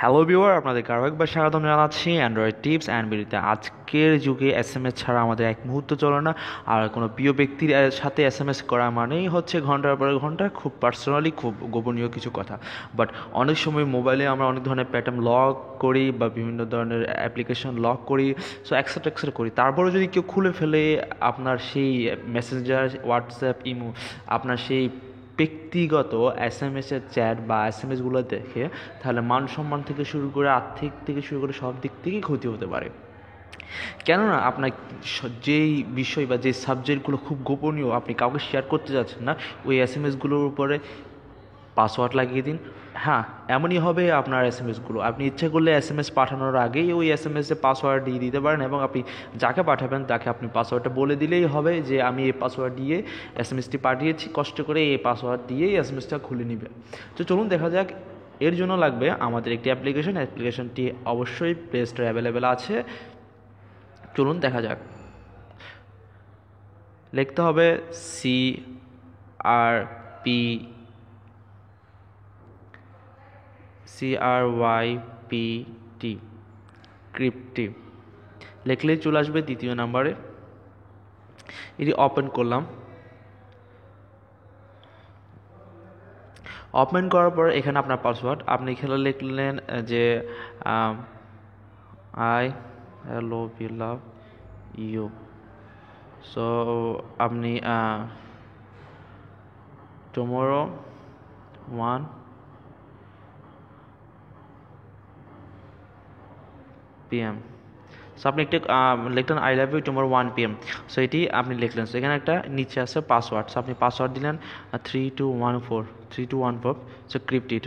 Hello viewer, আপনাদেরকে আরও একবার স্বাগতম জানাচ্ছি অ্যান্ড্রয়েড টিপস অ্যান্ড ভিডিওতে। আজকের যুগে এসএমএস ছাড়া আমাদের এক মুহূর্ত চলে না। আর কোনো প্রিয় ব্যক্তির সাথে এসএমএস করা মানেই হচ্ছে ঘন্টার পর ঘন্টা খুব পার্সোনালি খুব গোপনীয় কিছু কথা। বাট অনেক সময় মোবাইলে আমরা অনেক ধরনের প্যাটার্ন লক করি বা বিভিন্ন ধরনের অ্যাপ্লিকেশন লক করি, সো এক্সেট্রা করি। তারপরে যদি কেউ খুলে ফেলে আপনার সেই মেসেঞ্জার, হোয়াটসঅ্যাপ, ইমো, আপনার সেই ব্যক্তিগত এসএমএসের চ্যাট বা এসএমএসগুলো দেখে, তাহলে মান সম্মান থেকে শুরু করে আর্থিক থেকে শুরু করে সব দিক থেকেই ক্ষতি হতে পারে। কেননা আপনার যেই বিষয় বা যেই সাবজেক্টগুলো খুব গোপনীয়, আপনি কাউকে শেয়ার করতে যাচ্ছেন না, ওই এসএমএসগুলোর উপরে পাসওয়ার্ড লাগিয়ে দিন। হ্যাঁ, এমনই হবে আপনার এসএমএসগুলো। আপনি ইচ্ছে করলে এসএমএস পাঠানোর আগেই ওই এসএমএসে পাসওয়ার্ড দিয়ে দিতে পারেন, এবং আপনি যাকে পাঠাবেন তাকে আপনি পাসওয়ার্ডটা বলে দিলেই হবে যে আমি এই পাসওয়ার্ড দিয়ে এসএমএসটি পাঠিয়েছি, কষ্ট করে এই পাসওয়ার্ড দিয়েই এসএমএসটা খুলে নেবে। তো চলুন দেখা যাক। এর জন্য লাগবে আমাদের একটি অ্যাপ্লিকেশনটি অবশ্যই প্লে স্টোরে অ্যাভেলেবেল আছে। চলুন দেখা যাক। লিখতে হবে CRYPT, ক্রিপ্টি লিখলেই চলে আসবে দ্বিতীয় নাম্বারে। এটি ওপেন করলাম। ওপেন করার পর এখানে আপনার পাসওয়ার্ড আপনি এখানে লিখলেন যে আই লাভ ইউ। সো আপনি টুমরো 1 PM। সো আপনি একটা লিখলেন I love you tomorrow 1 PM। So এটি আপনি লিখলেন। সো এখানে একটা নিচে আছে পাসওয়ার্ড। সো আপনি পাসওয়ার্ড দিলেন 3214। সো ক্রিপ্টেড।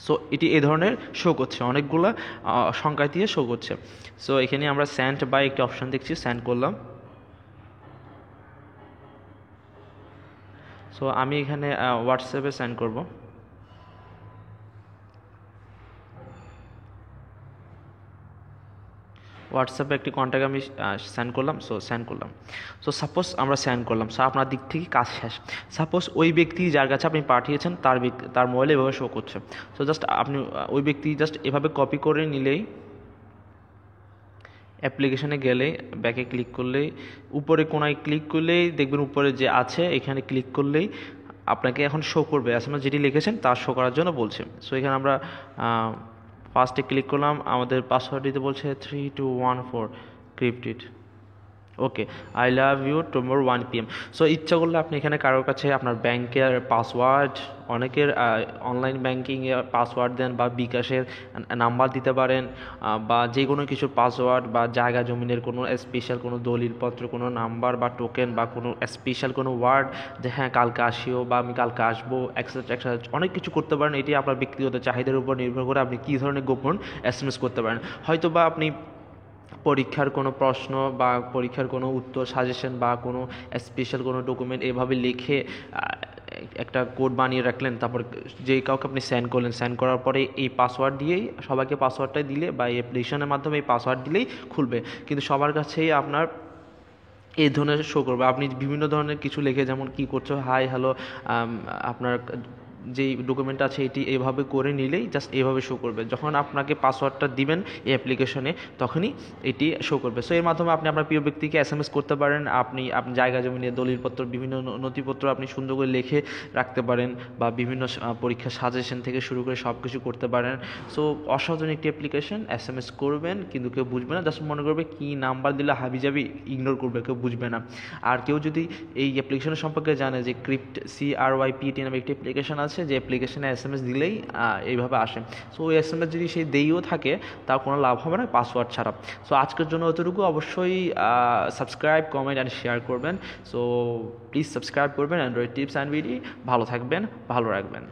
সো এটি এই ধরনের শো করছে, অনেকগুলো সংখ্যা দিয়ে শো করছে। সো এখানে আমরা সেন্ড বাই একটি অপশন দেখছি, সেন্ড করলাম। সো আমি এখানে হোয়াটসঅ্যাপে সেন্ড করব। হোয়াটসঅ্যাপে একটি কন্ট্যাক্ট আমি সেন্ড করলাম। সো সাপোজ আমরা সেন্ড করলাম। সো আপনার দিক থেকে কাজ শেষ। সাপোজ ওই ব্যক্তি যার কাছে আপনি পাঠিয়েছেন তার মোবাইলে এভাবে শো করছে। সো জাস্ট আপনি ওই ব্যক্তি জাস্ট এভাবে কপি করে নিলেই, অ্যাপ্লিকেশনে গেলে ব্যাকে ক্লিক করলেই, উপরে কোনায় ক্লিক করলেই দেখবেন উপরে যে আছে এখানে ক্লিক করলেই আপনাকে এখন শো করবে এসএমএস যেটি লিখেছেন তার শো করার জন্য বলছে। সো এখানে আমরা ফার্স্টে ক্লিক করলাম, আমাদের পাসওয়ার্ড দিতে বলছে 3214 crypted. Okay, I love you tomorrow 1 PM। So ইচ্ছা করলে আপনি এখানে কারোর কাছে আপনার ব্যাংকের পাসওয়ার্ড, অনেকের অনলাইন ব্যাংকিংয়ের পাসওয়ার্ড দেন বা বিকাশের নাম্বার দিতে পারেন, বা যে কোনো কিছুর পাসওয়ার্ড বা জায়গা জমিনের কোনো স্পেশাল কোনো দলিলপত্র, কোনো নাম্বার বা টোকেন বা কোনো স্পেশাল কোনো ওয়ার্ড যে হ্যাঁ কালকে আসিও বা আমি কালকে আসবো, এক্সেট্রা অনেক কিছু করতে পারেন। এটি আপনার ব্যক্তিগত চাহিদার উপর নির্ভর করে আপনি কী ধরনের গোপন এসএমএস করতে পারেন। হয়তো বা আপনি পরীক্ষার কোনো প্রশ্ন বা পরীক্ষার কোনো উত্তর, সাজেশন বা কোনো স্পেশাল কোনো ডকুমেন্ট এভাবে লিখে একটা কোড বানিয়ে রাখলেন, তারপর যেই কাউকে আপনি সেন্ড করলেন, সেন্ড করার পরে এই পাসওয়ার্ড দিয়েই সবাইকে পাসওয়ার্ডটা দিলে বা এই অ্যাপ্লিকেশনের মাধ্যমে এই পাসওয়ার্ড দিলেই খুলবে। কিন্তু সবার কাছেই আপনার এই ধরনের শো করবে। আপনি বিভিন্ন ধরনের কিছু লিখে, যেমন কী করছো, হাই হ্যালো, আপনার যেই ডকুমেন্ট আছে এটি এভাবে করে নিলেই জাস্ট এভাবে শো করবে। যখন আপনাকে পাসওয়ার্ডটা দিবেন এই অ্যাপ্লিকেশনে তখনই এটি শো করবে। সো এর মাধ্যমে আপনি আপনার প্রিয় ব্যক্তিকে এসএমএস করতে পারেন। আপনি জায়গা জমি নিয়ে দলিলপত্র, বিভিন্ন নথিপত্র আপনি সুন্দর করে লিখে রাখতে পারেন, বা বিভিন্ন পরীক্ষার সাজেশন থেকে শুরু করে সব কিছু করতে পারেন। সো অসাধারণ একটি অ্যাপ্লিকেশন। এসএমএস করবেন কিন্তু কেউ বুঝবে না, জাস্ট মনে করবে কী নাম্বার দিলে হাবিজাবি, ইগনোর করবে, কেউ বুঝবে না। আর কেউ যদি এই অ্যাপ্লিকেশনের সম্পর্কে জানে যে CRYPT নামে একটি অ্যাপ্লিকেশন আছে, যে অ্যাপ্লিকেশনে এসএমএস দিলেই এইভাবে আসে। সো ওই এসএমএস যদি সেই দেইও থাকে তাও কোনো লাভ হবে না পাসওয়ার্ড ছাড়া। সো আজকের জন্য অতটুকু। অবশ্যই সাবস্ক্রাইব, কমেন্ট অ্যান্ড শেয়ার করবেন। সো প্লিজ সাবস্ক্রাইব করবেন অ্যান্ড্রয়েড টিপস অ্যান্ড ভিডি। ভালো থাকবেন, ভালো রাখবেন।